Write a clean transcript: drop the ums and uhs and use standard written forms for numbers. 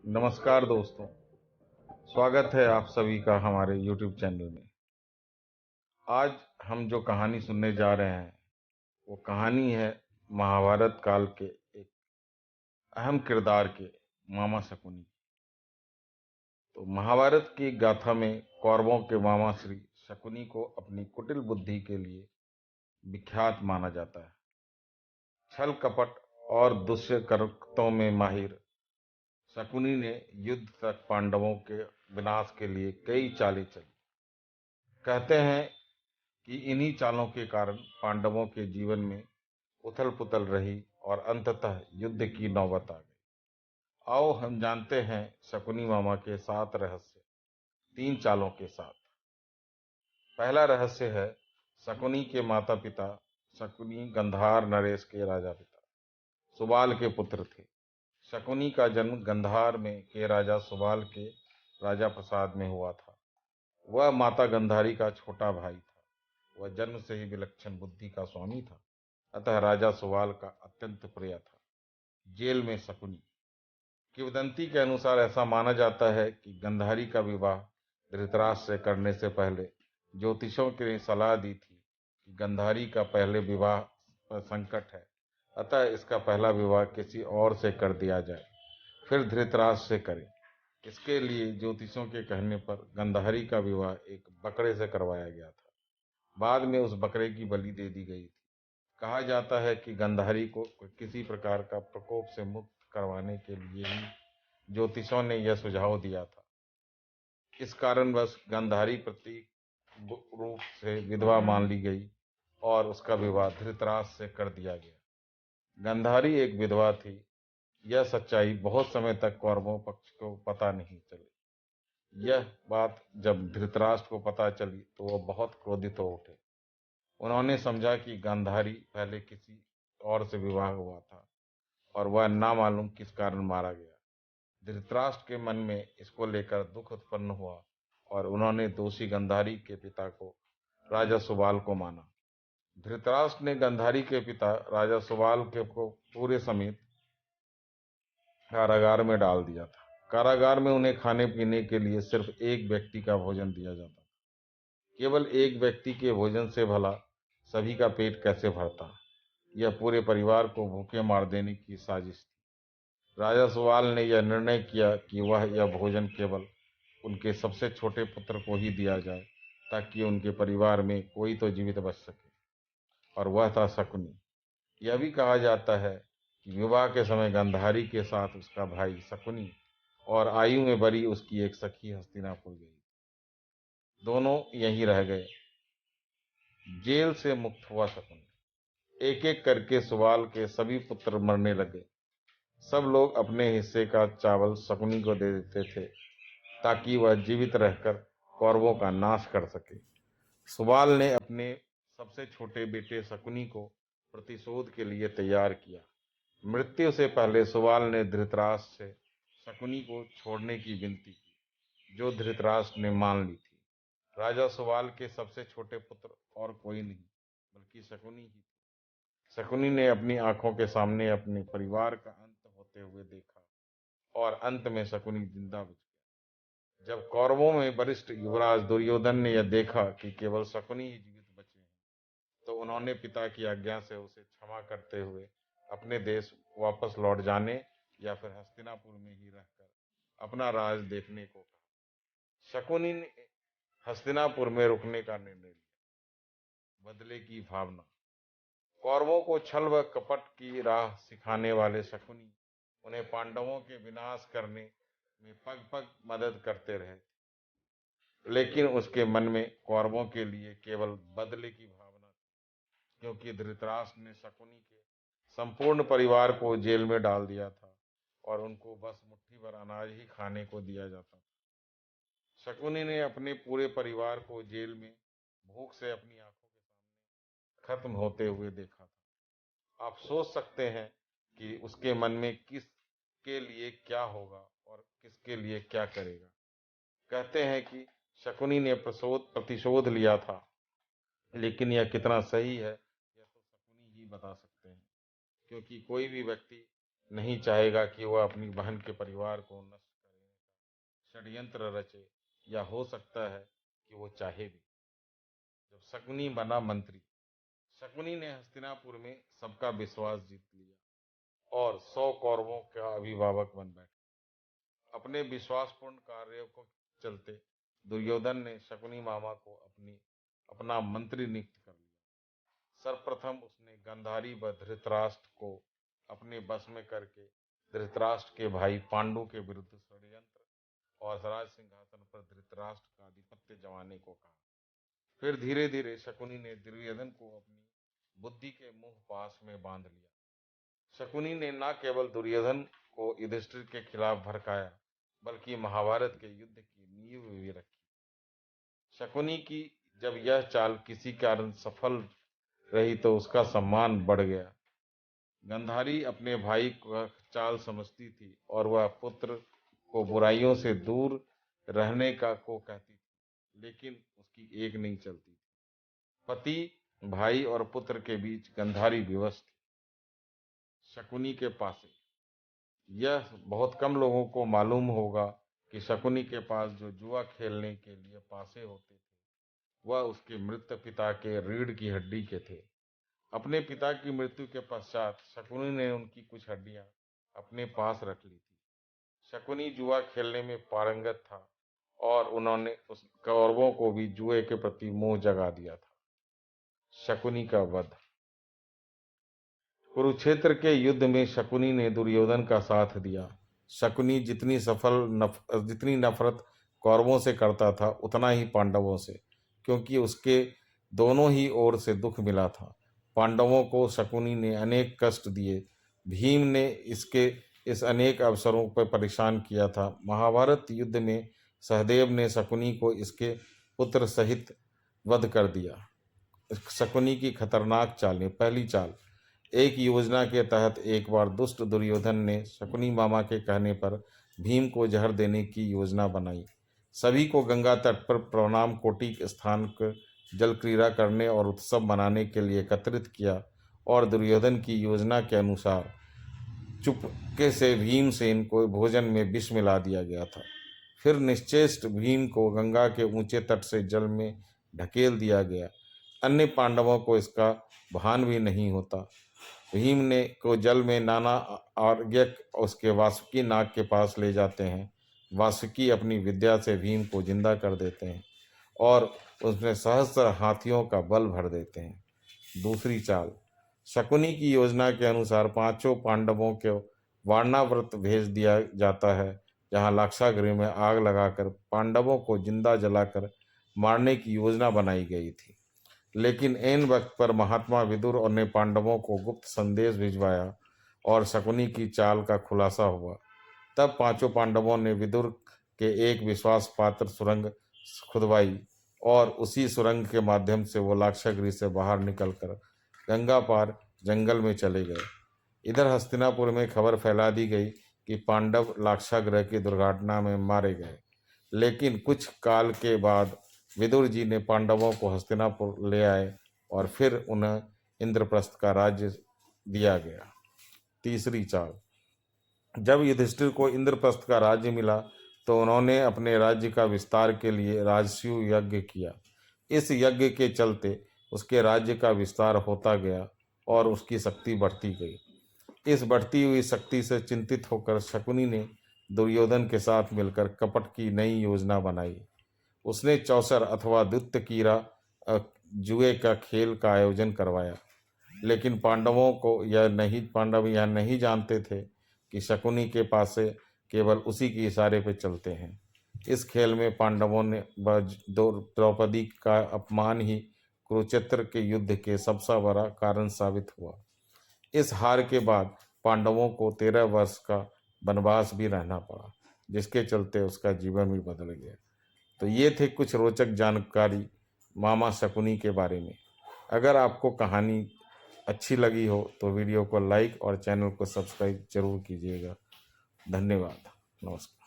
नमस्कार दोस्तों। स्वागत है आप सभी का हमारे YouTube चैनल में। आज हम जो कहानी सुनने जा रहे हैं वो कहानी है महाभारत काल के एक अहम किरदार के मामा शकुनी। तो महाभारत की गाथा में कौरवों के मामा श्री शकुनी को अपनी कुटिल बुद्धि के लिए विख्यात माना जाता है। छल कपट और दुष्य करतूतों में माहिर शकुनी ने युद्ध तक पांडवों के विनाश के लिए कई चालें चली। कहते हैं कि इन्हीं चालों के कारण पांडवों के जीवन में उथल पुथल रही और अंततः युद्ध की नौबत आ गई। आओ हम जानते हैं शकुनी मामा के 7 रहस्य 3 चालों के साथ। पहला रहस्य है शकुनी के माता पिता शकुनी गंधार नरेश के राजा पिता सुबाल के पुत्र थे। शकुनी का जन्म गंधार में के राजा सुबाल के राजा प्रसाद में हुआ था। वह माता गंधारी का छोटा भाई था। वह जन्म से ही विलक्षण बुद्धि का स्वामी था, अतः राजा सुबाल का अत्यंत प्रिय था। जेल में शकुनी। किंवदंती के अनुसार ऐसा माना जाता है कि गंधारी का विवाह धृतराष्ट्र से करने से पहले ज्योतिषों ने सलाह दी थी कि गंधारी का पहले विवाह पर संकट है, अतः इसका पहला विवाह किसी और से कर दिया जाए, फिर धृतराष्ट्र से करें। इसके लिए ज्योतिषों के कहने पर गंधारी का विवाह एक बकरे से करवाया गया था। बाद में उस बकरे की बलि दे दी गई थी। कहा जाता है कि गंधारी को किसी प्रकार का प्रकोप से मुक्त करवाने के लिए ही ज्योतिषों ने यह सुझाव दिया था। इस कारणवश गंधारी प्रतीक रूप से विधवा मान ली गई और उसका विवाह धृतराष्ट्र से कर दिया गया। गंधारी एक विधवा थी। यह सच्चाई बहुत समय तक कौरवों पक्ष को पता नहीं चली। यह बात जब धृतराष्ट्र को पता चली तो वह बहुत क्रोधित हो उठे। उन्होंने समझा कि गांधारी पहले किसी और से विवाह हुआ था और वह ना मालूम किस कारण मारा गया। धृतराष्ट्र के मन में इसको लेकर दुख उत्पन्न हुआ और उन्होंने दोषी गांधारी के पिता को राजा सुबाल को माना। धृतराष्ट्र ने गांधारी के पिता राजा सुबाल के को पूरे समेत कारागार में डाल दिया था। कारागार में उन्हें खाने पीने के लिए सिर्फ एक व्यक्ति का भोजन दिया जाता था। केवल एक व्यक्ति के भोजन से भला सभी का पेट कैसे भरता। यह पूरे परिवार को भूखे मार देने की साजिश थी। राजा सुबाल ने यह निर्णय किया कि वह यह भोजन केवल उनके सबसे छोटे पुत्र को ही दिया जाए, ताकि उनके परिवार में कोई तो जीवित बच सके, और वह था शकुनी। यह भी कहा जाता है कि विवाह के समय गंधारी के साथ उसका भाई शकुनी और आयु में बड़ी उसकी एक सखी हस्तिनापुर गई। दोनों यहीं रह गए। जेल से मुक्त हुआ शकुनी। एक एक करके सुबाल के सभी पुत्र मरने लगे। सब लोग अपने हिस्से का चावल शकुनी को दे देते थे, ताकि वह जीवित रहकर कौरवों का नाश कर सके। सुबाल ने अपने सबसे छोटे बेटे शकुनी को प्रतिशोध के लिए तैयार किया। मृत्यु से पहले सुबाल ने धृतराष्ट्र से शकुनी को छोड़ने की विनती की, जो धृतराष्ट्र ने मान ली थी। राजा सुबाल के सबसे छोटे पुत्र और कोई नहीं बल्कि शकुनी ही थे। शकुनी ने अपनी आंखों के सामने अपने परिवार का अंत होते हुए देखा और अंत में शकुनी जिंदा बच गया। जब कौरवों में वरिष्ठ युवराज दुर्योधन ने यह देखा कि केवल शकुनी ही जीवित बचे हैं, तो उन्होंने पिता की आज्ञा से उसे क्षमा करते हुए अपने देश वापस लौट जाने या फिर हस्तिनापुर में ही रहकर अपना राज देखने को कहा। शकुनी ने हस्तिनापुर में रुकने का निर्णय लिया। बदले की भावना। कौरवों को छल व कपट की राह सिखाने वाले शकुनी उन्हें पांडवों के विनाश करने में पग पग मदद करते रहे, लेकिन उसके मन में कौरवों के लिए केवल बदले की भावना थी, क्योंकि धृतराष्ट्र ने शकुनी के संपूर्ण परिवार को जेल में डाल दिया था और उनको बस मुट्ठी भर अनाज ही खाने को दिया जाता था। शकुनी ने अपने पूरे परिवार को जेल में भूख से अपनी आंखों के सामने खत्म होते हुए देखा था। आप सोच सकते हैं कि उसके मन में किसके लिए क्या होगा और किसके लिए क्या करेगा। कहते हैं कि शकुनी ने प्रतिशोध लिया था, लेकिन यह कितना सही है यह तो शकुनी ही बता सकते हैं, क्योंकि कोई भी व्यक्ति नहीं चाहेगा कि वह अपनी बहन के परिवार को नष्ट करे। षड्यंत्र रचे, या हो सकता है कि वो चाहे भी। जब शकुनी बना मंत्री, शकुनी ने हस्तिनापुर में सबका विश्वास जीत लिया और 100 कौरवों का अभिभावक बन बैठा। अपने विश्वासपूर्ण कार्यों को चलते दुर्योधन ने शकुनी मामा को अपना मंत्री नियुक्त कर लिया। सर्वप्रथम उसने गांधारी व धृतराष्ट्र को अपने बस में करके धृतराष्ट्र के भाई पांडु के विरुद्ध षड्यंत्र और राज सिंहासन पर धृतराष्ट्र का आधिपत्य जमाने को कहा। फिर धीरे धीरे शकुनी ने दुर्योधन को अपनी बुद्धि के मुंह पास में बांध लिया। शकुनी ने न केवल दुर्योधन को युधिष्ठिर के खिलाफ भड़काया, बल्कि महाभारत के युद्ध की नींव भी रखी। शकुनी की जब यह चाल किसी कारण सफल रही तो उसका सम्मान बढ़ गया। गांधारी अपने भाई का चाल समझती थी और वह पुत्र को बुराइयों से दूर रहने का को कहती थी, लेकिन उसकी एक नहीं चलती थी। पति, भाई और पुत्र के बीच गांधारी विवश थी। शकुनी के पासे, यह बहुत कम लोगों को मालूम होगा कि शकुनी के पास जो जुआ खेलने के लिए पासे होते थे, वह उसके मृत पिता के रीढ़ की हड्डी के थे। अपने पिता की मृत्यु के पश्चात शकुनी ने उनकी कुछ हड्डियां अपने पास रख ली थी। शकुनी जुआ खेलने में पारंगत था और उन्होंने उस कौरवों को भी जुए के प्रति मोह जगा दिया था। शकुनी का वध। कुरुक्षेत्र के युद्ध में शकुनी ने दुर्योधन का साथ दिया। शकुनी जितनी नफरत कौरवों से करता था, उतना ही पांडवों से, क्योंकि उसके दोनों ही ओर से दुख मिला था। पांडवों को शकुनी ने अनेक कष्ट दिए। भीम ने इस अनेक अवसरों पर परेशान किया था। महाभारत युद्ध में सहदेव ने शकुनी को इसके पुत्र सहित वध कर दिया। शकुनी की खतरनाक चालें। पहली चाल, एक योजना के तहत एक बार दुष्ट दुर्योधन ने शकुनी मामा के कहने पर भीम को जहर देने की योजना बनाई। सभी को गंगा तट पर प्रणाम कोटि स्थान पर जल क्रीड़ा करने और उत्सव मनाने के लिए एकत्रित किया और दुर्योधन की योजना के अनुसार चुपके से भीमसेन को भोजन में विष मिला दिया गया था। फिर निश्चेष्ट भीम को गंगा के ऊंचे तट से जल में ढकेल दिया गया। अन्य पांडवों को इसका भान भी नहीं होता। भीम ने को जल में नाना आर्यक उसके वासुकी नाग के पास ले जाते हैं। वासुकी अपनी विद्या से भीम को जिंदा कर देते हैं और उसमें सहस्त्र हाथियों का बल भर देते हैं। दूसरी चाल, शकुनी की योजना के अनुसार पांचों पांडवों को वारणाव्रत भेज दिया जाता है, जहां लाक्षागृह में आग लगाकर पांडवों को जिंदा जलाकर मारने की योजना बनाई गई थी। लेकिन ऐन वक्त पर महात्मा विदुर ने पांडवों को गुप्त संदेश भिजवाया और शकुनी की चाल का खुलासा हुआ। तब पांचों पांडवों ने विदुर के एक विश्वास पात्र सुरंग खुदवाई और उसी सुरंग के माध्यम से वो लाक्षागृह से बाहर निकलकर गंगा पार जंगल में चले गए। इधर हस्तिनापुर में खबर फैला दी गई कि पांडव लाक्षागृह की दुर्घटना में मारे गए। लेकिन कुछ काल के बाद विदुर जी ने पांडवों को हस्तिनापुर ले आए और फिर उन्हें इंद्रप्रस्थ का राज्य दिया गया। तीसरी चाल, जब युधिष्ठिर को इंद्रप्रस्थ का राज्य मिला तो उन्होंने अपने राज्य का विस्तार के लिए राजसूय यज्ञ किया। इस यज्ञ के चलते उसके राज्य का विस्तार होता गया और उसकी शक्ति बढ़ती गई। इस बढ़ती हुई शक्ति से चिंतित होकर शकुनी ने दुर्योधन के साथ मिलकर कपट की नई योजना बनाई। उसने चौसर अथवा द्वित्वकीरा जुए का खेल का आयोजन करवाया। लेकिन पांडव यह नहीं जानते थे कि शकुनी के पास से केवल उसी के इशारे पर चलते हैं। इस खेल में पांडवों ने द्रौपदी का अपमान ही कुरुक्षेत्र के युद्ध के सबसे बड़ा कारण साबित हुआ। इस हार के बाद पांडवों को 13 वर्ष का वनवास भी रहना पड़ा, जिसके चलते उसका जीवन भी बदल गया। तो ये थे कुछ रोचक जानकारी मामा शकुनी के बारे में। अगर आपको कहानी अच्छी लगी हो तो वीडियो को लाइक और चैनल को सब्सक्राइब जरूर कीजिएगा। धन्यवाद। नमस्कार।